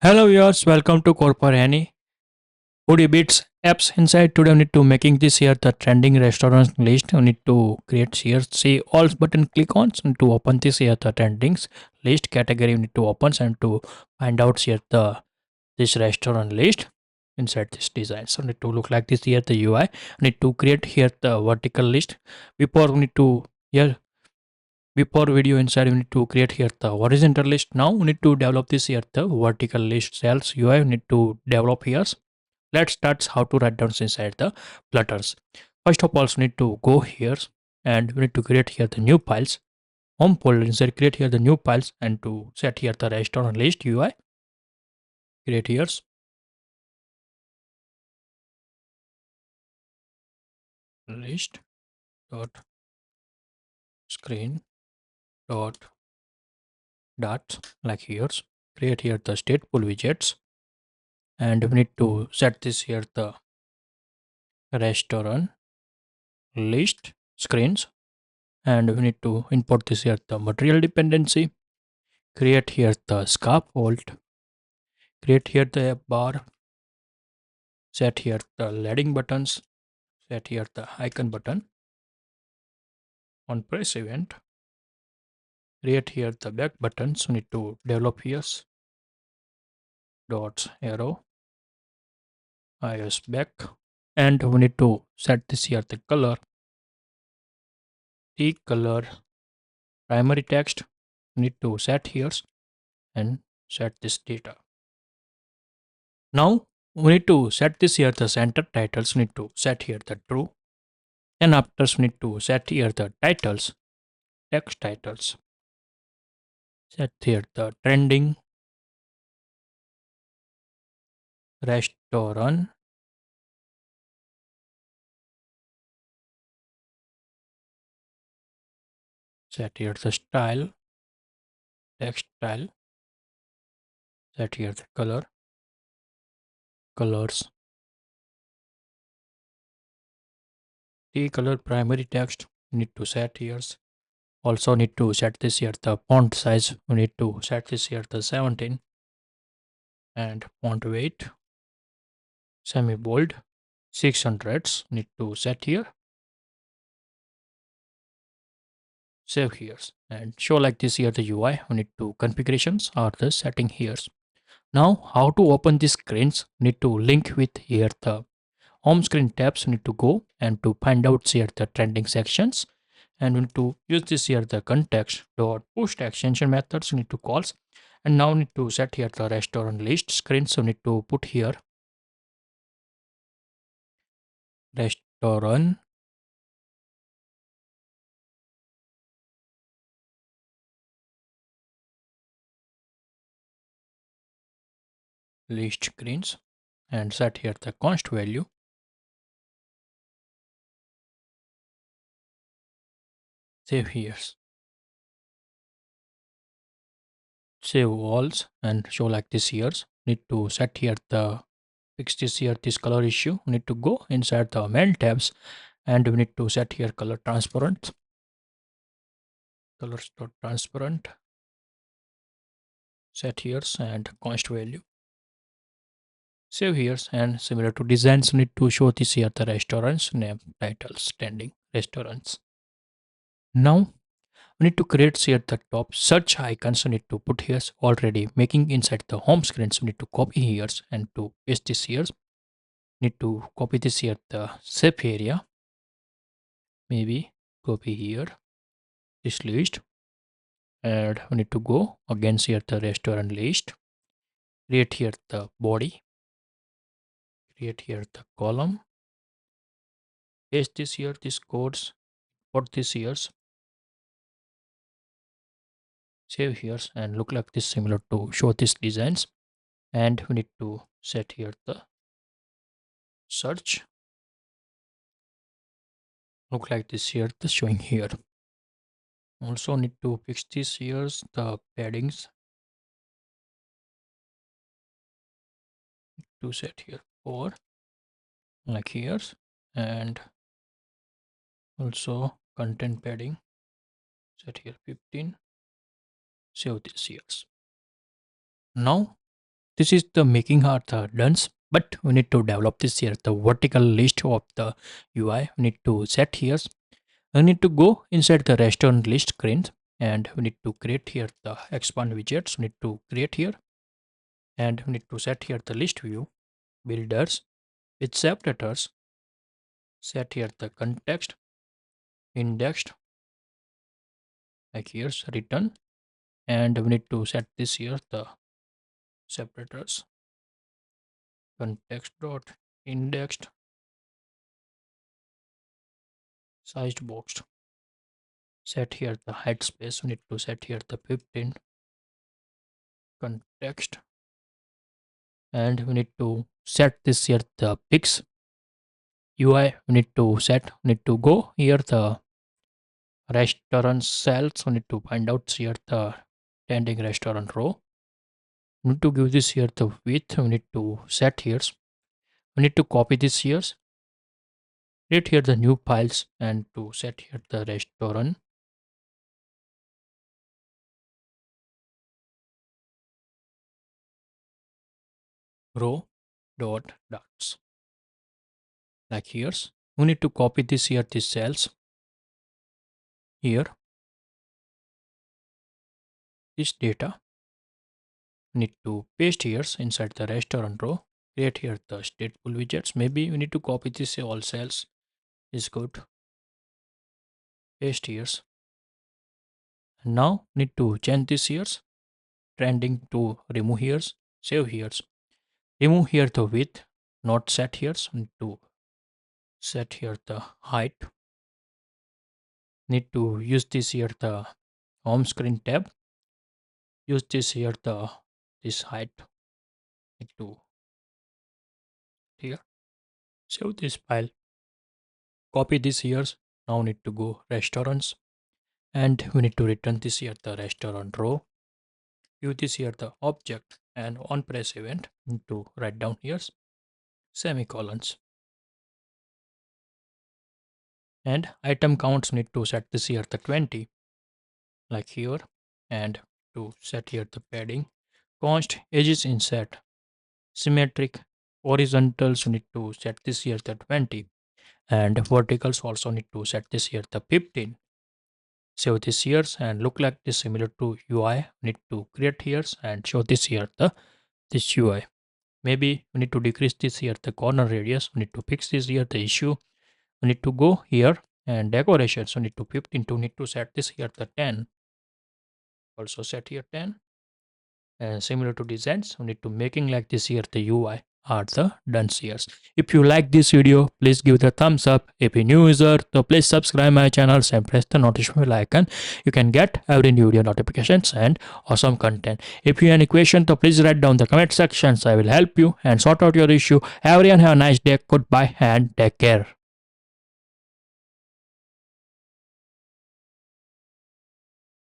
Hello viewers, welcome to CodeForAny. Foodybite apps inside. Today we need to making this here the trending restaurants list. We need to create here see all button click on and to open this here the trendings list category. We need to open and to find out here the this restaurant list inside this design. So need to look like this here the UI. Need to create here the vertical list. Before we need to here before video inside we need to create here the horizontal list. Now we need to develop this here the vertical list cells UI. We need to develop here. Let's start how to write down inside the flutters. First of all, we need to go here and we need to create here the new files. Home folder inside create here the new files and to set here the restaurant list UI. Create here list dot screen dot dots like here. Create here the stateful widgets and we need to set this here the restaurant list screens and we need to import this here the material dependency. Create here the scaffold. Create here the bar. Set here the leading buttons. Set here the icon button. On press event, create here the back buttons. We need to develop here dots arrow is back and we need to set this here the color. The color primary text we need to set here and set this data. Now we need to set this here the center titles. We need to set here the true. And after we need to set here the titles, text titles. Set here the trending restaurant. Set here the style, text style. Set here the color, colors. The color primary text we need to set here. Also need to set this here the font size. We need to set this here the 17 and font weight semi bold 600 need to set here. Save here and show like this here the UI. We need to configurations or the setting here. Now how to open these screens need to link with here the home screen tabs. We need to go and to find out here the trending sections and we need to use this here the context dot push extension methods we need to calls and now we need to set here the restaurant list screen. So we need to put here restaurant list screens and set here the const value. Save here. Save walls and show like this here. Need to set here the fix this here this color issue. We need to go inside the main tabs and we need to set here color transparent. Colors dot transparent. Set here and const value. Save here and similar to designs we need to show this here the restaurants name titles standing restaurants. Now we need to create here the top search icons. We need to put here already making inside the home screens. We need to copy here and to paste this here. Need to copy this here the safe area. Maybe copy here this list and we need to go against here the restaurant list. Create here the body. Create here the column. Paste this here this codes. Put this here. Save here and look like this similar to show these designs and we need to set here the search look like this here the showing here. Also need to fix this here the paddings to set here 4 like here and also content padding set here 15. Save this here. Now this is the making are the done, but we need to develop this here the vertical list of the UI. We need to set here. We need to go inside the restaurant list screen, and we need to create here the expand widgets. We need to create here, and we need to set here the list view builders with separators. Set here the context indexed like here's written, and we need to set this here the separators context dot indexed sized boxed. Set here the height space. We need to set here the 15 context, and we need to set this here the pix UI. We need to go here the restaurant cells. We need to find out here the standing restaurant row. We need to give this here the width. We need to set here. We need to copy this here, create here the new files, and to set here the restaurant row dot dots like here's. We need to copy this here these cells here, this data. We need to paste here inside the restaurant row, create here the stateful widgets. Maybe we need to copy this all cells is good, paste here. And now need to change this here trending to remove here, save here, remove here the width, not set here. Need to set here the height. Need to use this here the home screen tab. Use this here the this height. Need to here save this file. Copy this here. Now need to go restaurants, and we need to return this here the restaurant row. Use this here the object, and on press event need to write down here semicolons, and item counts need to set this here the 20 like here, and to set here the padding const edges inset symmetric horizontals. We need to set this here the 20, and verticals also need to set this here the 15. Save this here and look like this similar to UI. Need to create here and show this here the this UI. Maybe we need to decrease this here the corner radius. We need to fix this here the issue. We need to go here and decorations. We need to 15 to need to set this here the 10. Also set here 10. And similar to designs, we need to making like this here the UI are the done here. If you like this video, please give the thumbs up. If you're new user, so please subscribe my channel and press the notification bell icon. You can get every new video notifications and awesome content. If you have any question, so please write down the comment sections. I will help you and sort out your issue. Everyone have a nice day. Goodbye and take care.